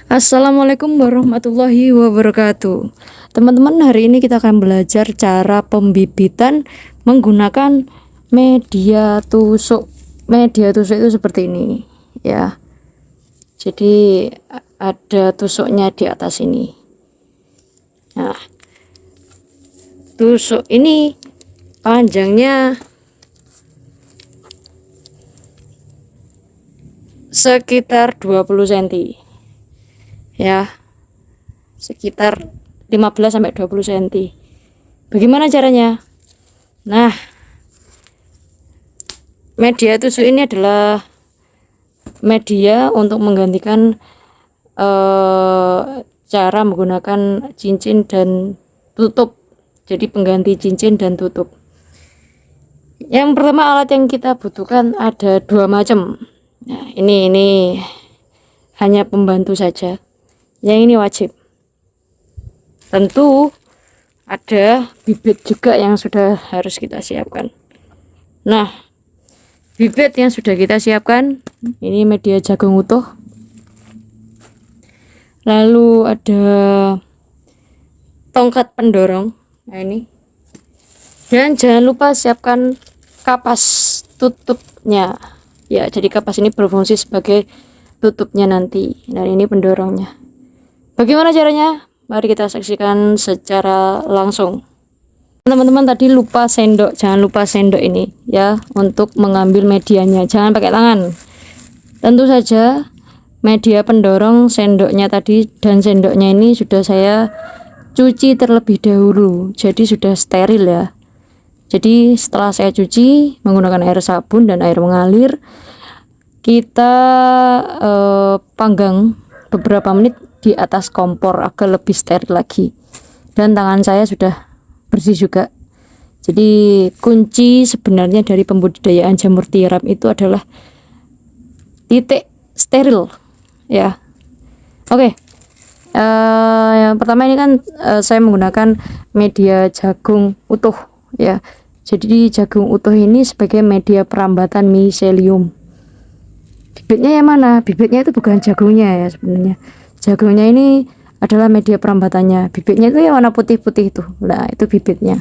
Assalamualaikum warahmatullahi wabarakatuh. Teman-teman, hari ini kita akan belajar cara pembibitan menggunakan media tusuk. Media tusuk itu seperti ini, ya. Jadi ada tusuknya di atas ini. Nah, tusuk ini panjangnya sekitar 20 cm. Ya, sekitar 15 sampai 20 cm. Bagaimana caranya? Nah, media tusuk ini adalah media untuk menggantikan cara menggunakan cincin dan tutup. Jadi pengganti cincin dan tutup. Yang pertama, alat yang kita butuhkan ada dua macam. Nah, ini hanya pembantu saja. Yang ini wajib. Tentu ada bibit juga yang sudah harus kita siapkan. Nah, bibit yang sudah kita siapkan, ini media jagung utuh. Lalu ada tongkat pendorong. Nah, ini. Dan jangan lupa siapkan kapas tutupnya. Ya, jadi kapas ini berfungsi sebagai tutupnya nanti. Dan ini pendorongnya. Bagaimana caranya? Mari kita saksikan secara langsung. Teman-teman tadi lupa sendok, jangan lupa sendok ini ya untuk mengambil medianya. Jangan pakai tangan. Tentu saja media pendorong sendoknya tadi dan sendoknya ini sudah saya cuci terlebih dahulu. Jadi sudah steril ya. Jadi setelah saya cuci menggunakan air sabun dan air mengalir, kita panggang beberapa menit di atas kompor agar lebih steril lagi. Dan tangan saya sudah bersih juga. Jadi kunci sebenarnya dari pembudidayaan jamur tiram itu adalah titik steril ya. Oke. Yang pertama ini kan saya menggunakan media jagung utuh ya. Jadi jagung utuh ini sebagai media perambatan miselium. Bibitnya yang mana? Bibitnya itu bukan jagungnya ya sebenarnya. Jagungnya ini adalah media perambatannya. Bibitnya itu yang warna putih-putih itu. Nah, itu bibitnya.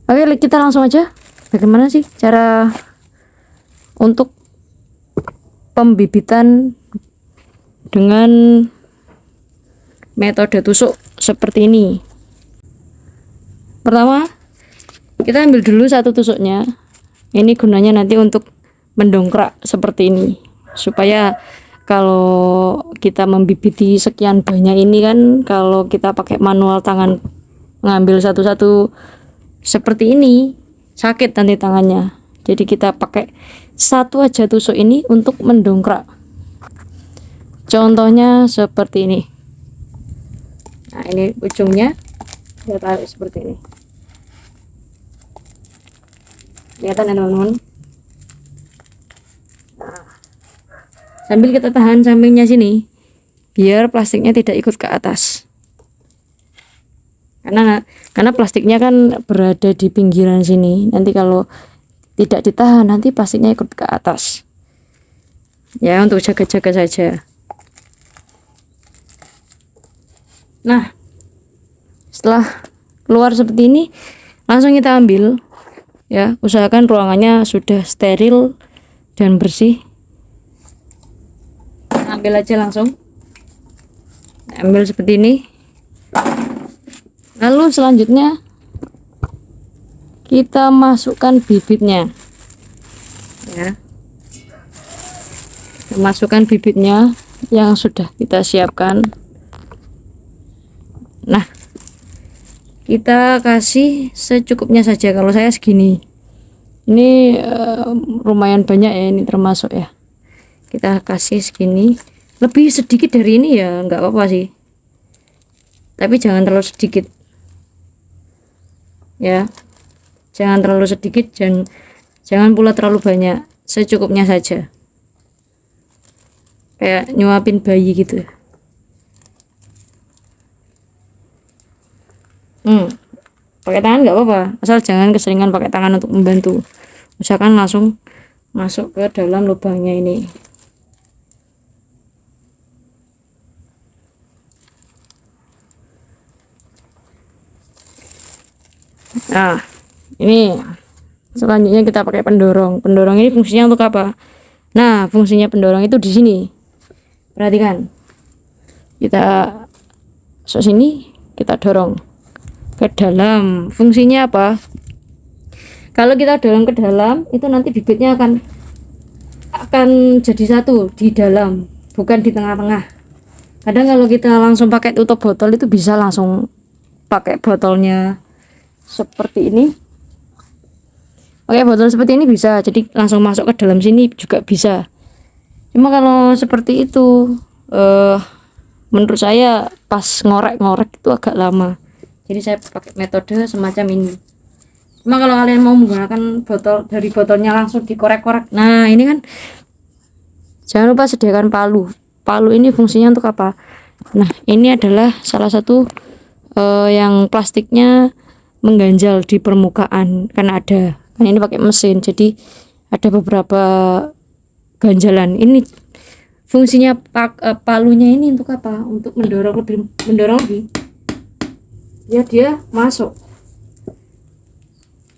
Oke, kita langsung aja. Bagaimana sih cara untuk pembibitan dengan metode tusuk seperti ini? Pertama, kita ambil dulu satu tusuknya. Ini gunanya nanti untuk mendongkrak seperti ini. Supaya kalau kita membibiti sekian banyak ini kan, kalau kita pakai manual tangan ngambil satu-satu seperti ini sakit nanti tangannya. Jadi kita pakai satu aja tusuk ini untuk mendongkrak. Contohnya seperti ini. Nah, ini ujungnya kita tarik seperti ini. Kelihatan ya teman-teman? Sambil kita tahan sampingnya sini biar plastiknya tidak ikut ke atas, karena plastiknya kan berada di pinggiran sini. Nanti kalau tidak ditahan nanti plastiknya ikut ke atas ya, untuk jaga-jaga saja. Nah, setelah keluar seperti ini langsung kita ambil ya. Usahakan ruangannya sudah steril dan bersih. Ambil aja langsung, ambil seperti ini. Lalu selanjutnya kita masukkan bibitnya ya. Kita masukkan bibitnya yang sudah kita siapkan. Nah, kita kasih secukupnya saja. Kalau saya segini, ini lumayan banyak ya, ini termasuk ya. Kita kasih segini. Lebih sedikit dari ini ya nggak apa-apa sih, tapi jangan terlalu sedikit ya. Jangan terlalu sedikit dan jangan pula terlalu banyak. Secukupnya saja, kayak nyuapin bayi gitu. Pakai tangan nggak apa-apa, asal jangan keseringan pakai tangan untuk membantu. Usahakan langsung masuk ke dalam lubangnya ini. Nah, ini selanjutnya kita pakai pendorong. Pendorong ini fungsinya untuk apa? Nah, fungsinya pendorong itu di sini. Perhatikan. Kita masuk sini, kita dorong ke dalam. Fungsinya apa? Kalau kita dorong ke dalam, itu nanti bibitnya akan jadi satu di dalam, bukan di tengah-tengah. Kadang kalau kita langsung pakai tutup botol itu bisa langsung pakai botolnya seperti ini. Pakai botol seperti ini bisa, jadi langsung masuk ke dalam sini juga bisa. Cuma kalau seperti itu, menurut saya pas ngorek-ngorek itu agak lama. Jadi saya pakai metode semacam ini. Cuma kalau kalian mau menggunakan botol, dari botolnya langsung dikorek-korek, nah ini kan jangan lupa sediakan palu. Palu ini fungsinya untuk apa? Nah, ini adalah salah satu yang plastiknya mengganjal di permukaan karena ini pakai mesin, jadi ada beberapa ganjalan. Ini fungsinya palunya ini untuk apa? Untuk mendorong lebih ya, dia masuk.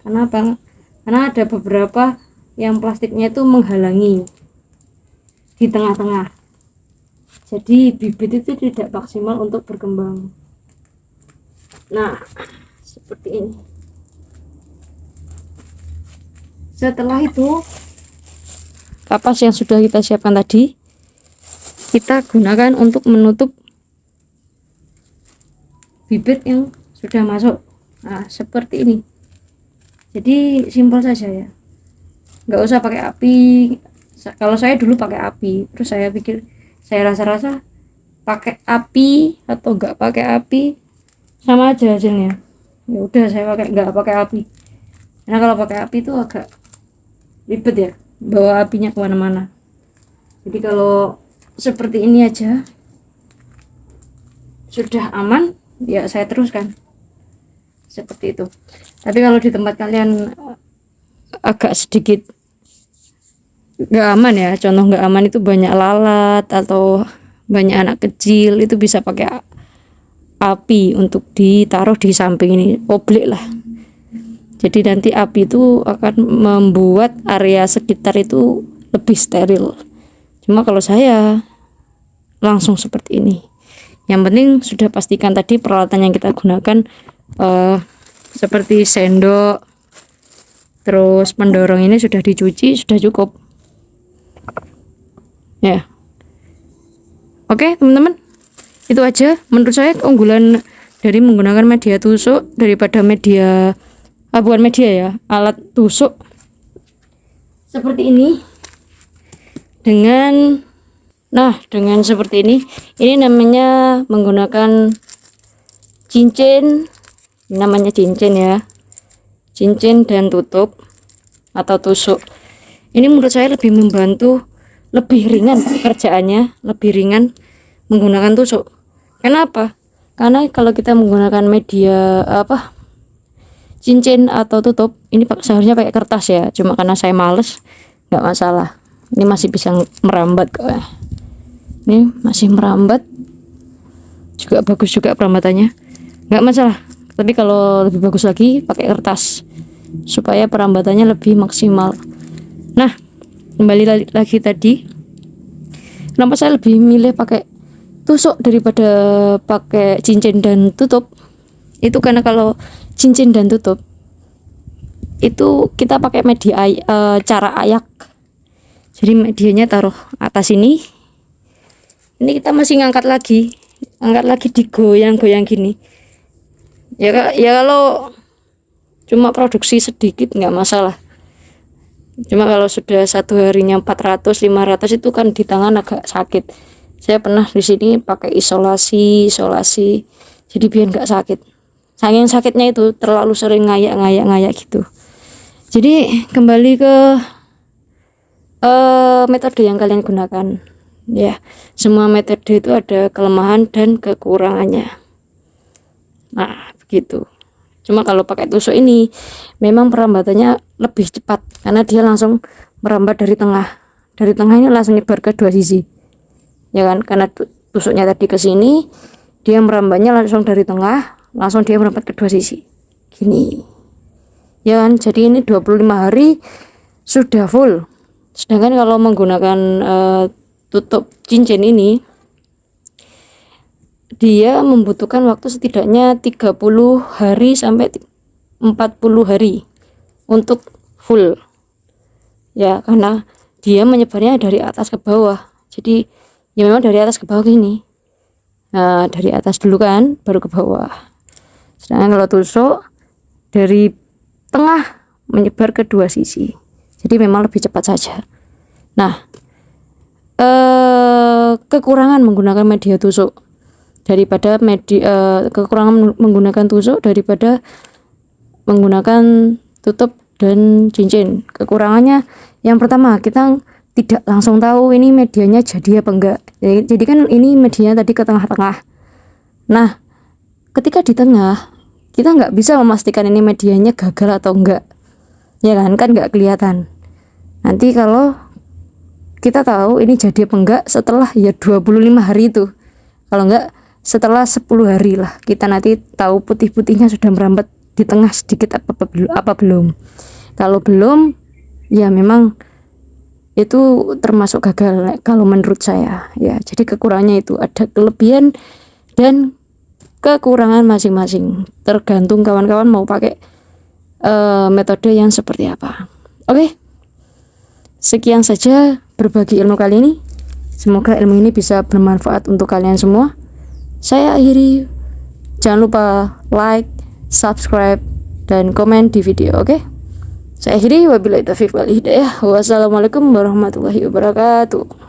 Karena apa? Karena ada beberapa yang plastiknya itu menghalangi di tengah-tengah, jadi bibit itu tidak maksimal untuk berkembang. Nah, seperti ini. Setelah itu, kapas yang sudah kita siapkan tadi kita gunakan untuk menutup bibit yang sudah masuk. Nah, seperti ini. Jadi simpel saja ya, nggak usah pakai api. Kalau saya dulu pakai api, terus saya rasa pakai api atau nggak pakai api sama aja hasilnya. Ya udah, saya nggak pakai api, karena kalau pakai api itu agak ribet ya, bawa apinya kemana-mana. Jadi kalau seperti ini aja sudah aman ya, saya teruskan seperti itu. Tapi kalau di tempat kalian agak sedikit nggak aman ya, contoh nggak aman itu banyak lalat atau banyak anak kecil, itu bisa pakai api untuk ditaruh di samping ini, oblek lah. Jadi nanti api itu akan membuat area sekitar itu lebih steril. Cuma kalau saya langsung seperti ini. Yang penting sudah pastikan tadi peralatan yang kita gunakan seperti sendok, terus pendorong ini sudah dicuci, sudah cukup ya. Oke teman-teman, itu aja menurut saya keunggulan dari menggunakan media tusuk daripada bukan media ya, alat tusuk seperti ini. Dengan seperti ini namanya menggunakan cincin, namanya cincin ya, cincin dan tutup atau tusuk. Ini menurut saya lebih membantu, lebih ringan pekerjaannya, lebih ringan menggunakan tusuk. Kenapa? Karena kalau kita menggunakan media cincin atau tutup, ini seharusnya pakai kertas ya, cuma karena saya males, nggak masalah. Ini masih bisa merambat kok. Ini masih merambat, juga bagus juga perambatannya, nggak masalah. Tapi kalau lebih bagus lagi pakai kertas supaya perambatannya lebih maksimal. Nah, kembali lagi tadi, kenapa saya lebih milih pakai tusuk daripada pakai cincin dan tutup? Itu karena kalau cincin dan tutup itu kita pakai media cara ayak. Jadi medianya taruh atas ini kita masih ngangkat lagi digoyang-goyang gini ya. Kalau cuma produksi sedikit nggak masalah, cuma kalau sudah satu harinya 400-500 itu kan di tangan agak sakit. Saya pernah di sini pakai isolasi, jadi biar nggak sakit. Saking sakitnya itu terlalu sering ngayak gitu. Jadi kembali ke metode yang kalian gunakan ya. Semua metode itu ada kelemahan dan kekurangannya. Nah begitu. Cuma kalau pakai tusuk ini memang perambatannya lebih cepat karena dia langsung merambat dari tengah ini langsung nyebar ke dua sisi ya kan, karena tusuknya tadi ke sini, dia merambatnya langsung dari tengah, langsung dia merambat ke dua sisi gini. ya kan. Jadi ini 25 hari sudah full. Sedangkan kalau menggunakan tutup cincin ini, dia membutuhkan waktu setidaknya 30 hari sampai 40 hari untuk full ya, karena dia menyebarnya dari atas ke bawah. Jadi ya memang dari atas ke bawah gini. Nah, dari atas dulu kan baru ke bawah. Sedangkan kalau tusuk dari tengah menyebar ke dua sisi. Jadi memang lebih cepat saja. Nah, kekurangan menggunakan media tusuk daripada kekurangan menggunakan tusuk daripada menggunakan tutup dan cincin. Kekurangannya yang pertama, kita tidak langsung tahu ini medianya jadi apa enggak. Jadi kan ini medianya tadi ke tengah-tengah. Nah, ketika di tengah, kita nggak bisa memastikan ini medianya gagal atau enggak. Ya kan nggak kelihatan. Nanti kalau kita tahu ini jadi apa enggak setelah ya 25 hari itu. Kalau enggak setelah 10 hari lah kita nanti tahu putih-putihnya sudah merambat di tengah sedikit apa belum. Kalau belum, ya memang itu termasuk gagal kalau menurut saya ya. Jadi kekurangannya itu ada kelebihan dan kekurangan masing-masing, tergantung kawan-kawan mau pakai metode yang seperti apa. Oke, sekian saja berbagi ilmu kali ini. Semoga ilmu ini bisa bermanfaat untuk kalian semua. Saya akhiri, jangan lupa like, subscribe, dan komen di video, oke? Saya akhiri, wabillahi taufiq wal hidayah. Wassalamualaikum warahmatullahi wabarakatuh.